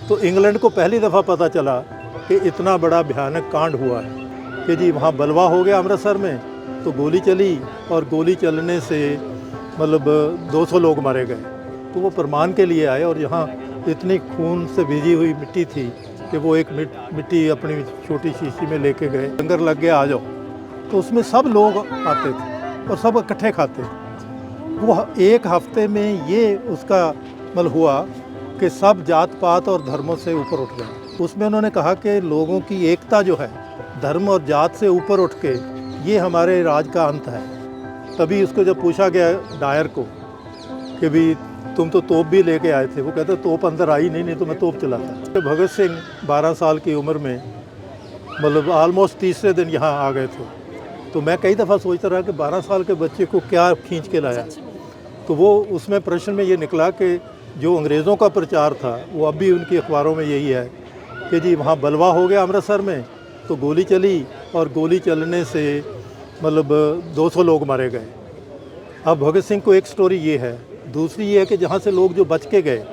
तो इंग्लैंड को पहली दफ़ा पता चला कि इतना बड़ा भयानक कांड हुआ है कि जी वहाँ बलवा हो गया अमृतसर में, तो गोली चली और गोली चलने से मतलब 200 लोग मारे गए। तो वो प्रमाण के लिए आए और यहाँ इतनी खून से भिजी हुई मिट्टी थी कि वो एक मिट्टी अपनी छोटी शीशी में लेके गए, लंगर लग गया आ जाओ, तो उसमें सब लोग आते थे और सब इकट्ठे खाते थे। वो एक हफ्ते में ये उसका मतलब हुआ कि सब जात पात और धर्मों से ऊपर उठ गए। उसमें उन्होंने कहा कि लोगों की एकता जो है धर्म और जात से ऊपर उठ के, ये हमारे राज का अंत है। तभी उसको जब पूछा गया डायर को कि भी तुम तो तोप भी लेके आए थे, वो कहते तोप अंदर आई नहीं तो मैं तोप चलाता। तो भगत सिंह 12 साल की उम्र में मतलब ऑलमोस्ट तीसरे दिन यहाँ आ गए थे। तो मैं कई दफ़ा सोचता रहा कि 12 साल के बच्चे को क्या खींच के लाया। तो वो उसमें प्रश्न में ये निकला कि जो अंग्रेज़ों का प्रचार था वो अब भी उनकी अखबारों में यही है कि जी वहाँ बलवा हो गया अमृतसर में, तो गोली चली और गोली चलने से मतलब 200 लोग मारे गए। अब भगत सिंह को एक स्टोरी ये है, दूसरी ये है कि जहाँ से लोग जो बच के गए,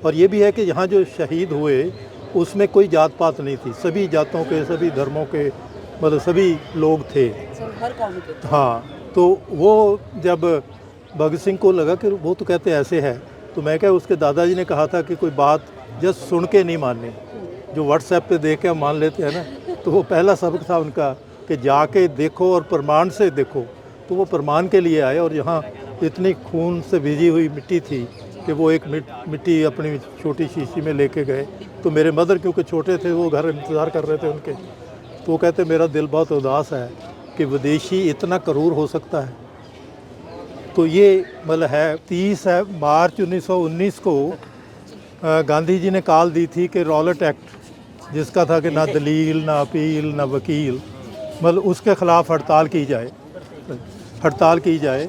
और ये भी है कि यहाँ जो शहीद हुए उसमें कोई जात पात नहीं थी, सभी जातों के सभी धर्मों के मतलब सभी लोग थे, हर कौम के। हाँ। तो वो जब भगत सिंह को लगा कि वो तो कहते ऐसे है, तो मैं क्या उसके दादाजी ने कहा था कि कोई बात जस्ट सुन के नहीं माननी, जो व्हाट्सएप पे देख के हम मान लेते हैं ना, तो वो पहला सबक था उनका कि जाके देखो और प्रमाण से देखो। तो वो प्रमाण के लिए आए और यहाँ इतनी खून से भिजी हुई मिट्टी थी कि वो एक मिट्टी अपनी छोटी शीशी में लेके गए। तो मेरे मदर क्योंकि छोटे थे वो घर इंतज़ार कर रहे थे उनके, तो वो कहते मेरा दिल बहुत उदास है कि विदेशी इतना क्रूर हो सकता है। तो ये मतलब है 30 मार्च 1919 को गांधी जी ने कॉल दी थी कि रॉलेट एक्ट, जिसका था कि ना दलील ना अपील ना वकील, मतलब उसके ख़िलाफ़ हड़ताल की जाए।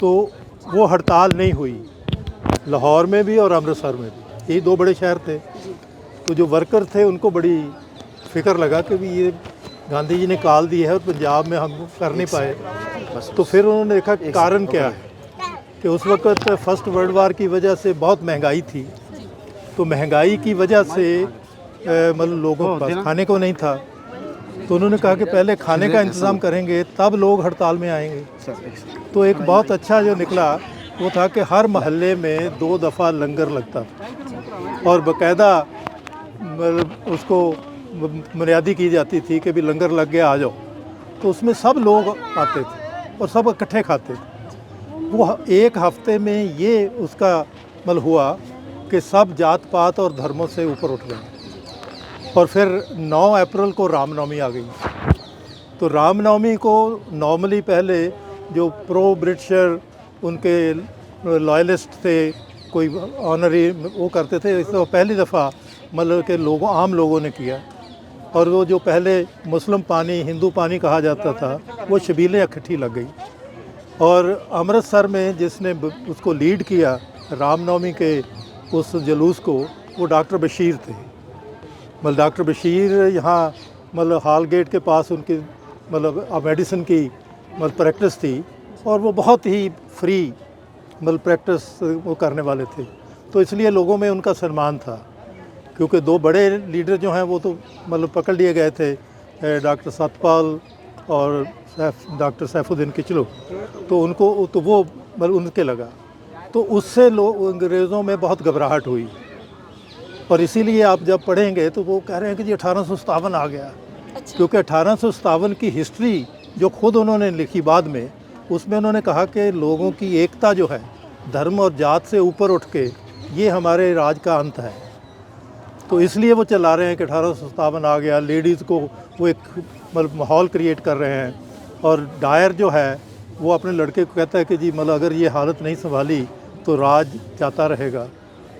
तो वो हड़ताल नहीं हुई, लाहौर में भी और अमृतसर में भी, ये दो बड़े शहर थे। तो जो वर्कर थे उनको बड़ी फ़िक्र लगा कि भी ये गांधी जी ने कॉल दी है और पंजाब में हम कर नहीं पाए। तो फिर उन्होंने देखा कारण क्या है कि उस वक़्त फर्स्ट वर्ल्ड वार की वजह से बहुत महंगाई थी, तो महंगाई की वजह से मतलब लोगों के पास खाने को नहीं था। तो उन्होंने कहा कि पहले खाने का इंतज़ाम करेंगे तब लोग हड़ताल में आएंगे। तो एक बहुत अच्छा जो निकला वो था कि हर महल्ले में 2 दफ़ा लंगर लगता था और बाकायदा मतलब उसको बुनियादी की जाती थी कि भी लंगर लग गया आ जाओ, तो उसमें सब लोग आते थे और सब इकट्ठे खाते थे। वो एक हफ्ते में ये उसका मतलब हुआ कि सब जात पात और धर्मों से ऊपर उठ गए। और फिर 9 अप्रैल को रामनवमी आ गई। तो रामनवमी को नॉर्मली पहले जो प्रो ब्रिटिशर उनके लॉयलिस्ट थे, कोई ऑनरी वो करते थे, इस पहली दफ़ा मतलब के लोगों आम लोगों ने किया। और वो जो पहले मुस्लिम पानी हिंदू पानी कहा जाता था वो शबीलें इकट्ठी लग गई। और अमृतसर में जिसने उसको लीड किया रामनवमी के उस जुलूस को, वो डॉक्टर बशीर थे। मतलब डॉक्टर बशीर यहाँ मतलब हाल गेट के पास उनकी मतलब मेडिसिन की मतलब प्रैक्टिस थी और वो बहुत ही फ्री मतलब प्रैक्टिस वो करने वाले थे। तो इसलिए लोगों में उनका सम्मान था, क्योंकि 2 बड़े लीडर जो हैं वो तो मतलब पकड़ लिए गए थे, डॉक्टर सतपाल और डॉक्टर सैफुद्दीन किचलू। तो उनको तो वो मतलब उनके लगा, तो उससे लोग अंग्रेज़ों में बहुत घबराहट हुई। और इसीलिए आप जब पढ़ेंगे तो वो कह रहे हैं कि जी 1857 आ गया। अच्छा। क्योंकि 1857 की हिस्ट्री जो खुद उन्होंने लिखी बाद में, उसमें उन्होंने कहा कि लोगों की एकता जो है धर्म और जात से ऊपर उठ के, ये हमारे राज का अंत है। तो इसलिए वो चला रहे हैं कि 1857 आ गया। लेडीज़ को वो एक मतलब माहौल क्रिएट कर रहे हैं। और डायर जो है वो अपने लड़के को कहता है कि जी मतलब अगर ये हालत नहीं संभाली तो राज जाता रहेगा।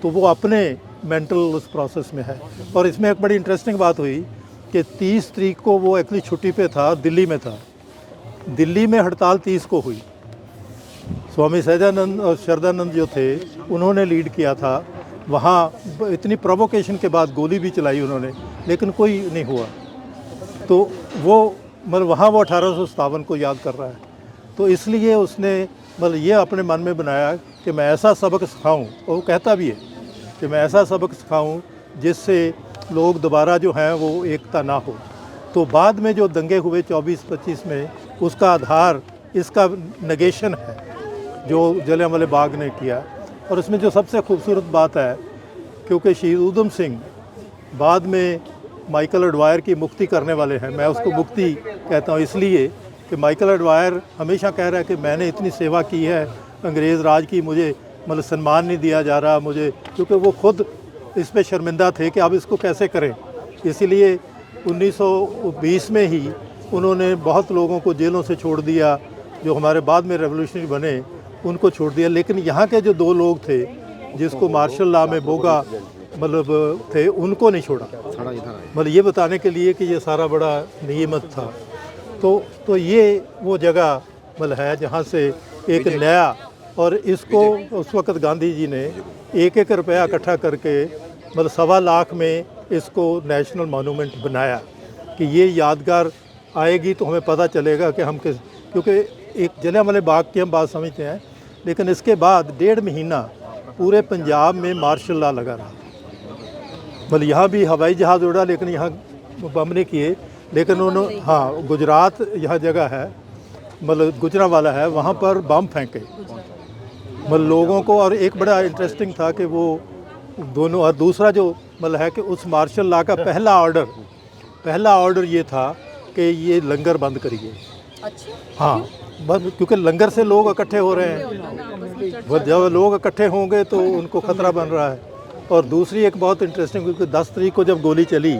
तो वो अपने मेंटल उस प्रोसेस में है। और इसमें एक बड़ी इंटरेस्टिंग बात हुई कि 30 तारीख को वो एक्चुअली छुट्टी पे था, दिल्ली में था। दिल्ली में हड़ताल 30 को हुई। स्वामी सहजानंद और शरदानंद जो थे उन्होंने लीड किया था। वहाँ इतनी प्रोवोकेशन के बाद गोली भी चलाई उन्होंने, लेकिन कोई नहीं हुआ। तो वो मतलब वहाँ वो 1857 को याद कर रहा है। तो इसलिए उसने मतलब ये अपने मन में बनाया कि मैं ऐसा सबक सिखाऊं, और वो कहता भी है कि मैं ऐसा सबक सिखाऊं जिससे लोग दोबारा जो हैं वो एकता ना हो। तो बाद में जो दंगे हुए 24-25 में, उसका आधार इसका नेगेशन है जो जलियांवाला बाग ने किया। और इसमें जो सबसे खूबसूरत बात है, क्योंकि शहीद ऊधम सिंह बाद में माइकल एडवायर की मुक्ति करने वाले हैं, मैं उसको मुक्ति कहता हूँ इसलिए कि माइकल एडवायर हमेशा कह रहा है कि मैंने इतनी सेवा की है अंग्रेज़ राज की, मुझे मतलब सम्मान नहीं दिया जा रहा मुझे, क्योंकि वो खुद इस पे शर्मिंदा थे कि अब इसको कैसे करें। इसीलिए 1920 में ही उन्होंने बहुत लोगों को जेलों से छोड़ दिया, जो हमारे बाद में रेवोल्यूशनरी बने उनको छोड़ दिया। लेकिन यहाँ के जो 2 लोग थे जिसको मार्शल लॉ में बोगा मतलब थे, उनको नहीं छोड़ा, मतलब ये बताने के लिए कि ये सारा बड़ा नियमत था। तो ये वो जगह मतलब है जहाँ से एक नया, और इसको उस वक़्त गांधी जी ने 1-1 रुपया इकट्ठा करके मतलब 1.25 लाख में इसको नेशनल मॉन्यूमेंट बनाया कि ये यादगार आएगी तो हमें पता चलेगा कि हम किस, क्योंकि एक जलियांवाला बाग की हम बात समझते हैं, लेकिन इसके बाद 1.5 महीना पूरे पंजाब में मार्शल लॉ लगा रहा। मतलब यहाँ भी हवाई जहाज़ उड़ा लेकिन यहाँ बम नहीं किए, लेकिन उन्होंने हाँ गुजरात यहाँ जगह है मतलब गुजरांवाला है, वहाँ पर बम फेंके मतलब लोगों को। और एक बड़ा इंटरेस्टिंग था कि वो दोनों, और दूसरा जो मतलब है कि उस मार्शल लॉ का पहला ऑर्डर ये था कि ये लंगर बंद करिए। अच्छा, हाँ बंद, क्योंकि लंगर से लोग इकट्ठे हो रहे हैं, जब लोग इकट्ठे होंगे तो उनको ख़तरा बन रहा है। और दूसरी एक बहुत इंटरेस्टिंग, क्योंकि 10 तारीख को जब गोली चली,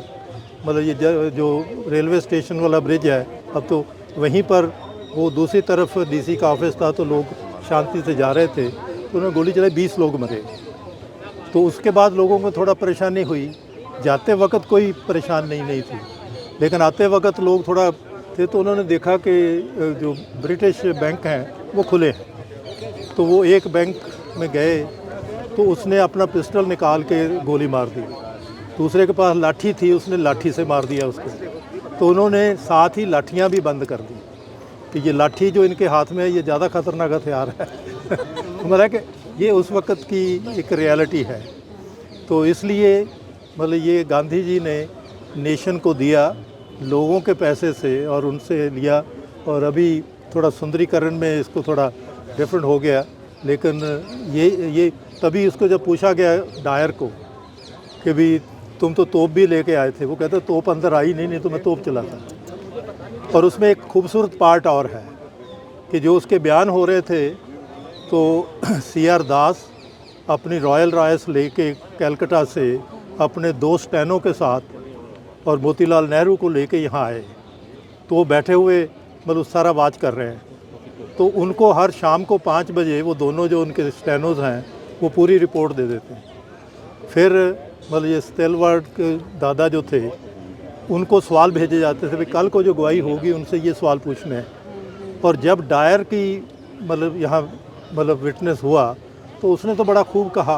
मतलब ये जो रेलवे स्टेशन वाला ब्रिज है, अब तो वहीं पर वो दूसरी तरफ डीसी का ऑफिस था, तो लोग शांति से जा रहे थे, तो उन्होंने गोली चलाई, 20 लोग मरे। तो उसके बाद लोगों को थोड़ा परेशानी हुई। जाते वक्त कोई परेशान नहीं थी, लेकिन आते वक्त लोग थोड़ा थे, तो उन्होंने देखा कि जो ब्रिटिश बैंक हैं वो खुले हैं। तो वो एक बैंक में गए तो उसने अपना पिस्टल निकाल के गोली मार दी। दूसरे के पास लाठी थी, उसने लाठी से मार दिया उसको। तो उन्होंने साथ ही लाठियाँ भी बंद कर दी कि ये लाठी जो इनके हाथ में है ये ज़्यादा ख़तरनाक हथियार है। मतलब कि ये उस वक़्त की एक रियलिटी है। तो इसलिए मतलब ये गांधी जी ने नेशन को दिया लोगों के पैसे से और उनसे लिया, और अभी थोड़ा सुंदरीकरण में इसको थोड़ा डिफरेंट हो गया। लेकिन ये तभी उसको जब पूछा गया डायर को कि भी तुम तो तोप भी लेके आए थे, वो कहते तोप अंदर आई नहीं तो मैं तोप चलाता। और उसमें एक खूबसूरत पार्ट और है कि जो उसके बयान हो रहे थे, तो CR दास अपनी रॉयल राइस लेके कलकत्ता से अपने 2 स्टेनों के साथ और मोतीलाल नेहरू को लेके यहाँ आए। तो वो बैठे हुए मतलब सारा वाच कर रहे हैं। तो उनको हर शाम को 5 बजे वो दोनों जो उनके स्टेनोज हैं वो पूरी रिपोर्ट दे देते हैं। फिर मतलब ये स्टेलवर्ड के दादा जो थे उनको सवाल भेजे जाते थे, भाई कल को जो गवाही होगी उनसे ये सवाल पूछने हैं। और जब डायर की मतलब यहाँ मतलब विटनेस हुआ तो उसने तो बड़ा खूब कहा,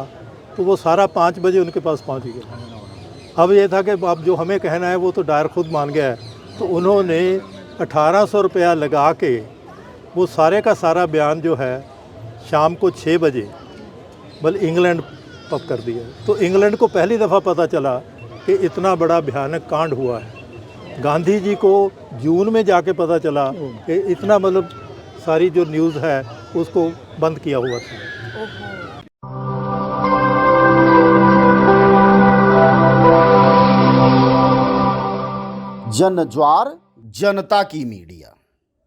तो वो सारा 5 बजे उनके पास पहुँच गया। अब ये था कि अब जो हमें कहना है वो तो डायर खुद मान गया है। तो उन्होंने 1800 रुपया लगा के वो सारे का सारा बयान जो है शाम को 6 बजे मतलब इंग्लैंड पक कर दिया। तो इंग्लैंड को पहली दफ़ा पता चला कि इतना बड़ा भयानक कांड हुआ है। गांधी जी को जून में जाके पता चला कि इतना मतलब सारी जो न्यूज़ है उसको बंद किया हुआ था। जन ज्वार जनता की मीडिया।